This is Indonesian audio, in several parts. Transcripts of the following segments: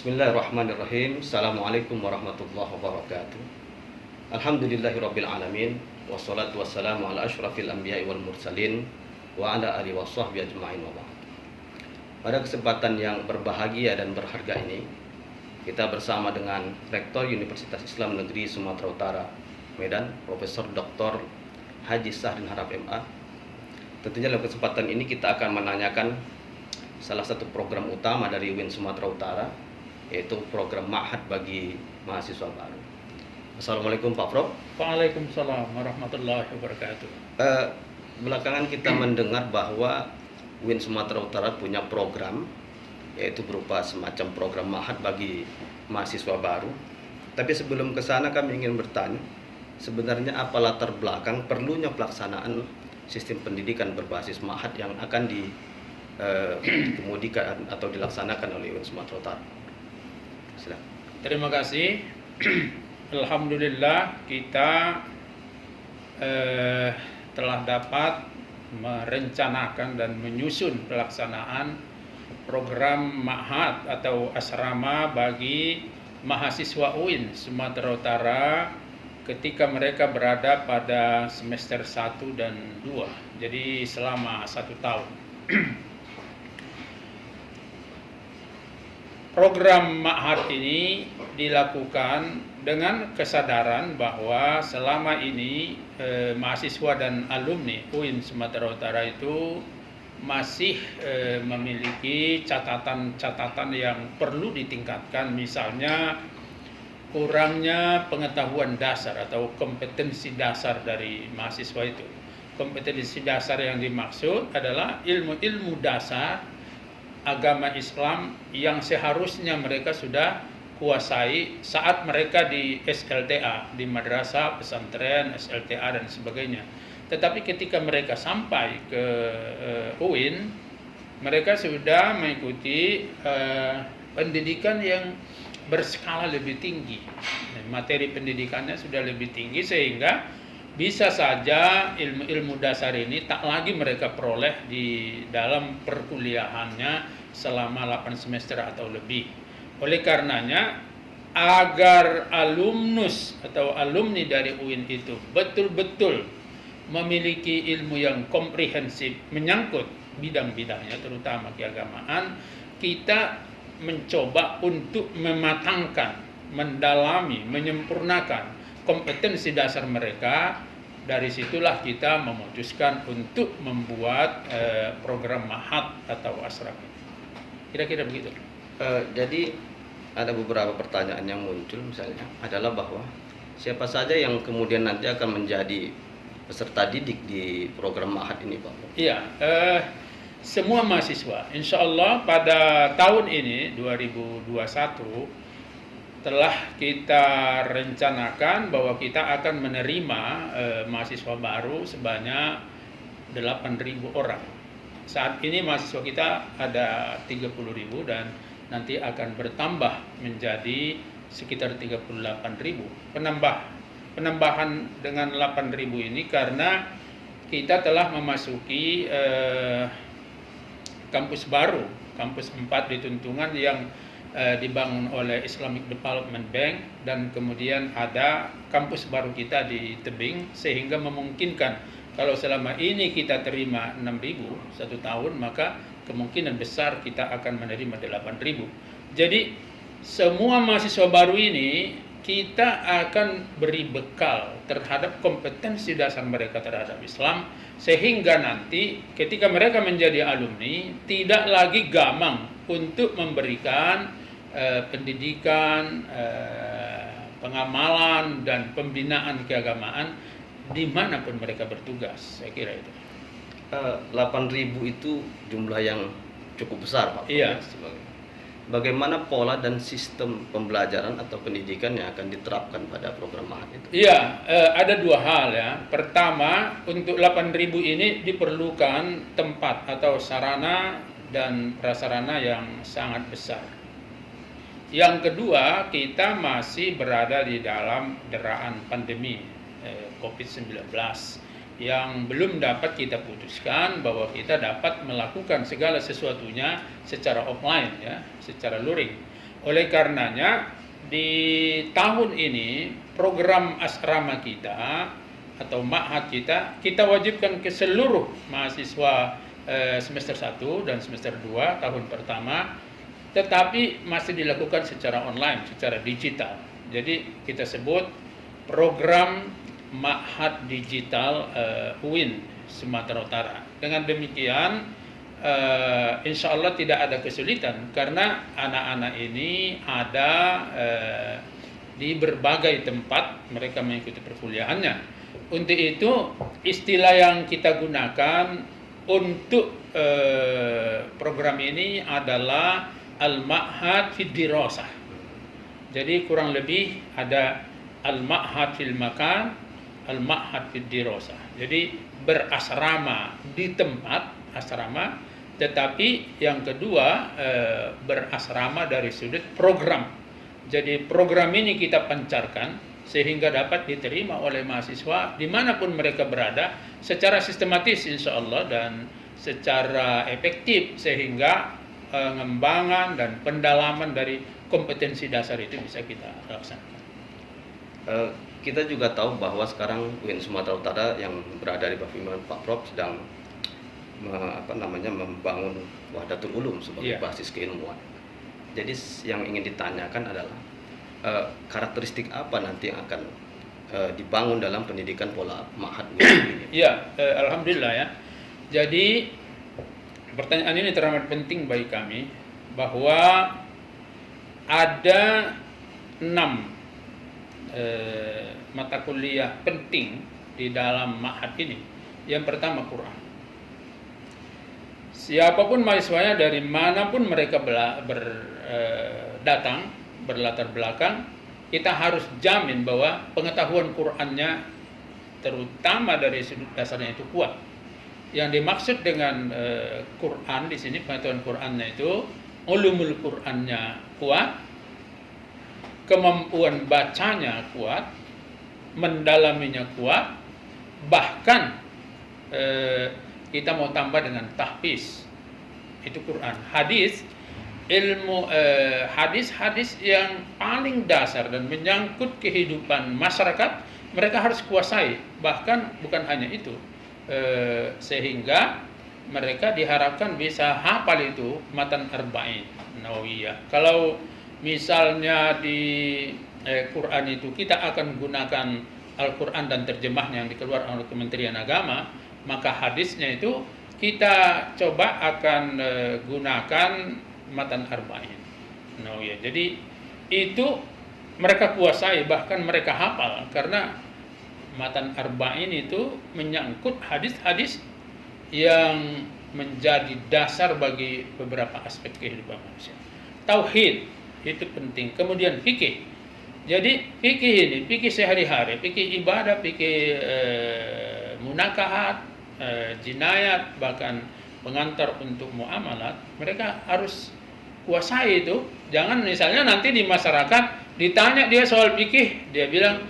Bismillahirrahmanirrahim. Assalamualaikum warahmatullahi wabarakatuh. Alhamdulillahirabbil alamin. Wassalatu wassalamu ala asyrafil anbiya'i wal mursalin wa ala alihi washabbihi ajma'in wa ba'd. Pada kesempatan yang berbahagia dan berharga ini, kita bersama dengan Rektor Universitas Islam Negeri Sumatera Utara, Medan, Profesor Dr. Haji Sahdin Harap MA. Tentunya dalam kesempatan ini kita akan menanyakan salah satu program utama dari UIN Sumatera Utara, yaitu program Ma'had bagi mahasiswa baru. Assalamualaikum Pak Prof. Waalaikumsalam warahmatullahi wabarakatuh. Belakangan kita mendengar bahwa UIN Sumatera Utara punya program, yaitu berupa semacam program Ma'had bagi mahasiswa baru. Tapi sebelum ke sana kami ingin bertanya, sebenarnya apa latar belakang perlunya pelaksanaan sistem pendidikan berbasis Ma'had yang akan dikemudikan atau dilaksanakan oleh UIN Sumatera Utara? Silakan. Terima kasih. Alhamdulillah kita telah dapat merencanakan dan menyusun pelaksanaan program Ma'had atau asrama bagi mahasiswa UIN Sumatera Utara ketika mereka berada pada semester 1 dan 2. Jadi selama 1 tahun. Program Ma'had ini dilakukan dengan kesadaran bahwa selama ini mahasiswa dan alumni UIN Sumatera Utara itu masih memiliki catatan-catatan yang perlu ditingkatkan, misalnya kurangnya pengetahuan dasar atau kompetensi dasar dari mahasiswa itu. Kompetensi dasar yang dimaksud adalah ilmu-ilmu dasar agama Islam yang seharusnya mereka sudah kuasai saat mereka di SLTA, di madrasah, pesantren, SLTA dan sebagainya. Tetapi ketika mereka sampai ke UIN, mereka sudah mengikuti pendidikan yang berskala lebih tinggi. Materi pendidikannya sudah lebih tinggi sehingga bisa saja ilmu-ilmu dasar ini tak lagi mereka peroleh di dalam perkuliahannya selama 8 semester atau lebih. Oleh karenanya, agar alumnus atau alumni dari UIN itu betul-betul memiliki ilmu yang komprehensif menyangkut bidang-bidangnya, terutama keagamaan, kita mencoba untuk mematangkan, mendalami, menyempurnakan kompetensi dasar mereka. Dari situlah kita memutuskan untuk membuat program Ma'had atau asrama. Kira-kira begitu. Jadi ada beberapa pertanyaan yang muncul, misalnya adalah bahwa siapa saja yang kemudian nanti akan menjadi peserta didik di program Ma'had ini, Pak? Iya, semua mahasiswa. Insya Allah pada tahun ini 2021 telah kita rencanakan bahwa kita akan menerima mahasiswa baru sebanyak 8.000 orang. Saat ini mahasiswa kita ada 30.000 dan nanti akan bertambah menjadi sekitar 38.000. Penambahan dengan 8.000 ini karena kita telah memasuki kampus baru, kampus 4 di Tuntungan yang dibangun oleh Islamic Development Bank, dan kemudian ada kampus baru kita di Tebing, sehingga memungkinkan kalau selama ini kita terima 6.000 1 tahun, maka kemungkinan besar kita akan menerima 8.000. Jadi semua mahasiswa baru ini kita akan beri bekal terhadap kompetensi dasar mereka terhadap Islam, sehingga nanti ketika mereka menjadi alumni tidak lagi gamang untuk memberikan pendidikan, pengamalan dan pembinaan keagamaan dimanapun mereka bertugas. Saya kira itu. 8.000 itu jumlah yang cukup besar, Pak. Iya. Bagaimana pola dan sistem pembelajaran atau pendidikan yang akan diterapkan pada program Ma'had itu? Iya, ada 2 hal ya. Pertama, untuk 8.000 ini diperlukan tempat atau sarana dan prasarana yang sangat besar. Yang kedua, kita masih berada di dalam deraan pandemi COVID-19 yang belum dapat kita putuskan bahwa kita dapat melakukan segala sesuatunya secara offline, ya, secara luring. Oleh karenanya di tahun ini program asrama kita atau ma'had kita wajibkan ke seluruh mahasiswa semester 1 dan semester 2 tahun pertama, tetapi masih dilakukan secara online, secara digital. Jadi kita sebut program Ma'had Digital UIN Sumatera Utara. Dengan demikian insya Allah tidak ada kesulitan karena anak-anak ini ada di berbagai tempat mereka mengikuti perkuliahannya. Untuk itu istilah yang kita gunakan untuk program ini adalah Al-Ma'had Fid Dirasah. Jadi kurang lebih ada Al-Ma'had Fil Makan, Al-Ma'had Fid Dirasah. Jadi berasrama di tempat asrama, tetapi yang kedua berasrama dari sudut program. Jadi program ini kita pancarkan sehingga dapat diterima oleh mahasiswa dimanapun mereka berada secara sistematis insya Allah dan secara efektif, sehingga pengembangan dan pendalaman dari kompetensi dasar itu bisa kita laksanakan. Kita juga tahu bahwa sekarang UIN Sumatera Utara yang berada di bawah pimpinan Pak Prof sedang membangun Wahdatul Ulum sebagai basis keilmuan. Jadi yang ingin ditanyakan adalah karakteristik apa nanti yang akan dibangun dalam pendidikan pola ma'had ini? Ya, alhamdulillah ya. Jadi pertanyaan ini teramat penting bagi kami, bahwa ada 6 mata kuliah penting di dalam ma'had ini. Yang pertama Quran. Siapapun mahasiswanya dari manapun mereka datang, berlatar belakang, kita harus jamin bahwa pengetahuan Qur'annya terutama dari sudut dasarnya itu kuat. Yang dimaksud dengan Quran di sini, pengetahuan Qur'annya itu ulumul Qur'annya kuat, kemampuan bacanya kuat, mendalaminya kuat, bahkan kita mau tambah dengan tahfiz. Itu Quran. Hadis, ilmu hadis-hadis yang paling dasar dan menyangkut kehidupan masyarakat, mereka harus kuasai. Bahkan bukan hanya itu, sehingga mereka diharapkan bisa hafal itu matan arba'in nawawiyah. Kalau misalnya di Quran itu kita akan gunakan Al-Quran dan terjemahnya yang dikeluarkan oleh Kementerian Agama, maka hadisnya itu kita coba akan gunakan matan arba'in nawawiyah. Jadi itu mereka kuasai, bahkan mereka hafal, karena matan arba'in itu menyangkut hadis-hadis yang menjadi dasar bagi beberapa aspek kehidupan manusia. Tauhid itu penting, kemudian fikih. Jadi fikih ini, fikih sehari-hari, fikih ibadah, fikih munakahat, jinayat, bahkan pengantar untuk muamalat, mereka harus kuasai itu. Jangan misalnya nanti di masyarakat ditanya dia soal fikih, dia bilang,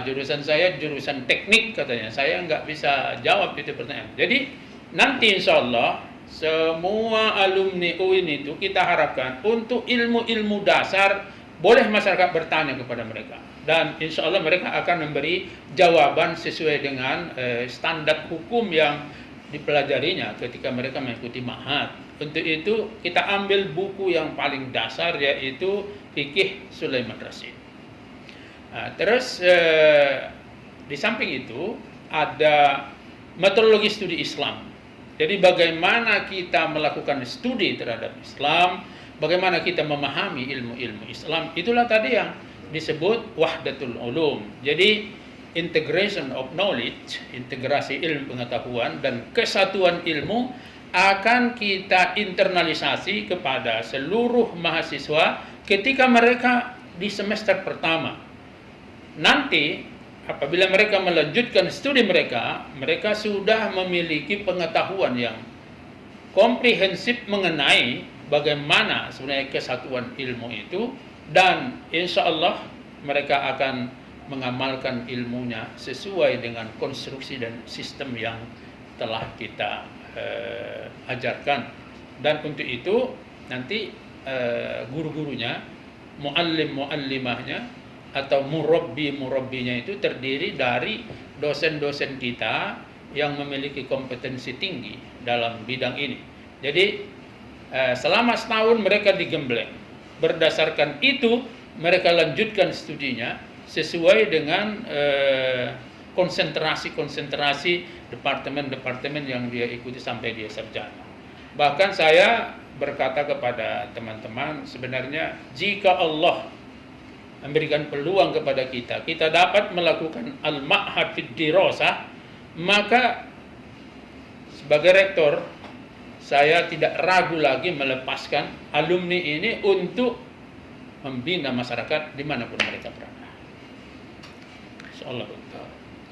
jurusan saya jurusan teknik katanya, saya nggak bisa jawab itu pertanyaan. Jadi nanti insya Allah semua alumni UIN itu kita harapkan untuk ilmu-ilmu dasar boleh masyarakat bertanya kepada mereka, dan insya Allah mereka akan memberi jawaban sesuai dengan standar hukum yang dipelajarinya ketika mereka mengikuti ma'had. Untuk itu kita ambil buku yang paling dasar, yaitu Fikih Sulaiman Rasyid. Terus di samping itu ada metodologi studi Islam. Jadi bagaimana kita melakukan studi terhadap Islam, bagaimana kita memahami ilmu-ilmu Islam, itulah tadi yang disebut Wahdatul Ulum. Jadi integration of knowledge, integrasi ilmu pengetahuan dan kesatuan ilmu akan kita internalisasi kepada seluruh mahasiswa ketika mereka di semester pertama. Nanti apabila mereka melanjutkan studi mereka, mereka sudah memiliki pengetahuan yang komprehensif mengenai bagaimana sebenarnya kesatuan ilmu itu, dan insya Allah mereka akan mengamalkan ilmunya sesuai dengan konstruksi dan sistem yang telah kita ajarkan. Dan untuk itu nanti guru-gurunya muallimahnya atau murabbinya itu terdiri dari dosen-dosen kita yang memiliki kompetensi tinggi dalam bidang ini. Jadi selama setahun mereka digembleng. Berdasarkan itu mereka lanjutkan studinya sesuai dengan konsentrasi departemen-departemen yang dia ikuti sampai dia sarjana. Bahkan saya berkata kepada teman-teman, sebenarnya jika Allah memberikan peluang kepada kita, kita dapat melakukan al-ma'had fid dirasah, maka sebagai rektor saya tidak ragu lagi melepaskan alumni ini untuk membina masyarakat dimanapun mereka berada. Insyaallah.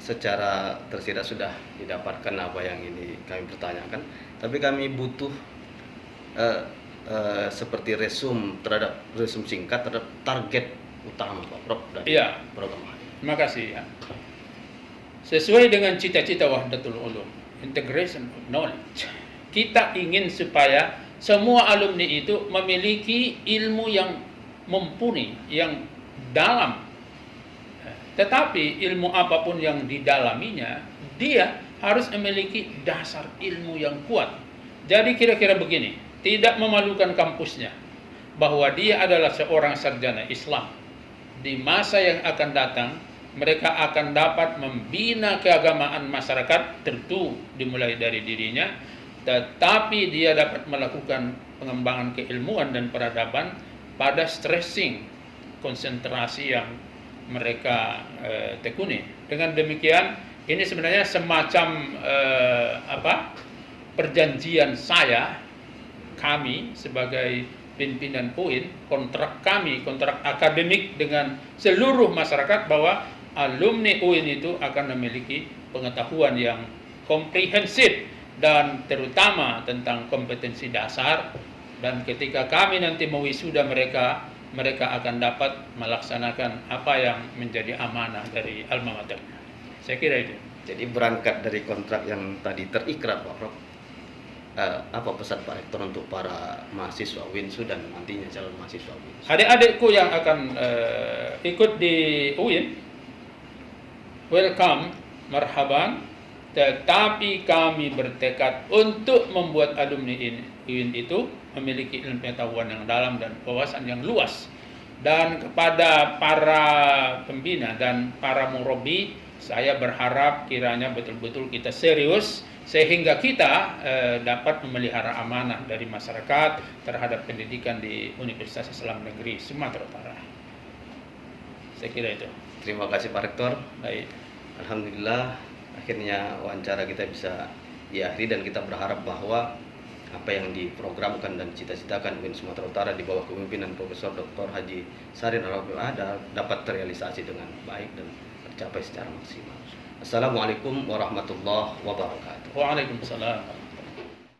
Secara tersirat sudah didapatkan apa yang ini kami pertanyakan, tapi kami butuh seperti resum singkat terhadap target utama Pak Prof dari program ini. Terima kasih ya. Sesuai dengan cita-cita Wahdatul Ulum, integration of knowledge, kita ingin supaya semua alumni itu memiliki ilmu yang mumpuni, yang dalam. Tetapi ilmu apapun yang didalaminya, dia harus memiliki dasar ilmu yang kuat. Jadi kira-kira begini, tidak memalukan kampusnya bahwa dia adalah seorang sarjana Islam. Di masa yang akan datang, mereka akan dapat membina keagamaan masyarakat, tentu dimulai dari dirinya, tetapi dia dapat melakukan pengembangan keilmuan dan peradaban pada stressing, konsentrasi yang mereka tekuni. Dengan demikian, ini sebenarnya semacam perjanjian kami sebagai pimpinan UIN, kontrak akademik dengan seluruh masyarakat bahwa alumni UIN itu akan memiliki pengetahuan yang komprehensif dan terutama tentang kompetensi dasar, dan ketika kami nanti mewisuda mereka akan dapat melaksanakan apa yang menjadi amanah dari alma maternya. Saya kira itu. Jadi berangkat dari kontrak yang tadi terikat Pak Prof, apa pesan Pak Rektor untuk para mahasiswa WINSU dan nantinya calon mahasiswa WINSU? Adik-adikku yang akan ikut di UIN, welcome, marhaban, tetapi kami bertekad untuk membuat alumni UIN itu memiliki ilmu pengetahuan yang dalam dan wawasan yang luas. Dan kepada para pembina dan para murabbi, saya berharap kiranya betul-betul kita serius sehingga kita dapat memelihara amanah dari masyarakat terhadap pendidikan di Universitas Islam Negeri Sumatera Utara. Saya kira itu. Terima kasih Pak Rektor. Baik. Alhamdulillah akhirnya wawancara kita bisa diakhiri, dan kita berharap bahwa apa yang diprogramkan dan cita-citakan UIN Sumatera Utara di bawah kepemimpinan Profesor Dr. Haji Sarin Al-Rabiul A'la dapat terrealisasi dengan baik dan tercapai secara maksimal. Assalamualaikum warahmatullahi wabarakatuh. Waalaikumsalam.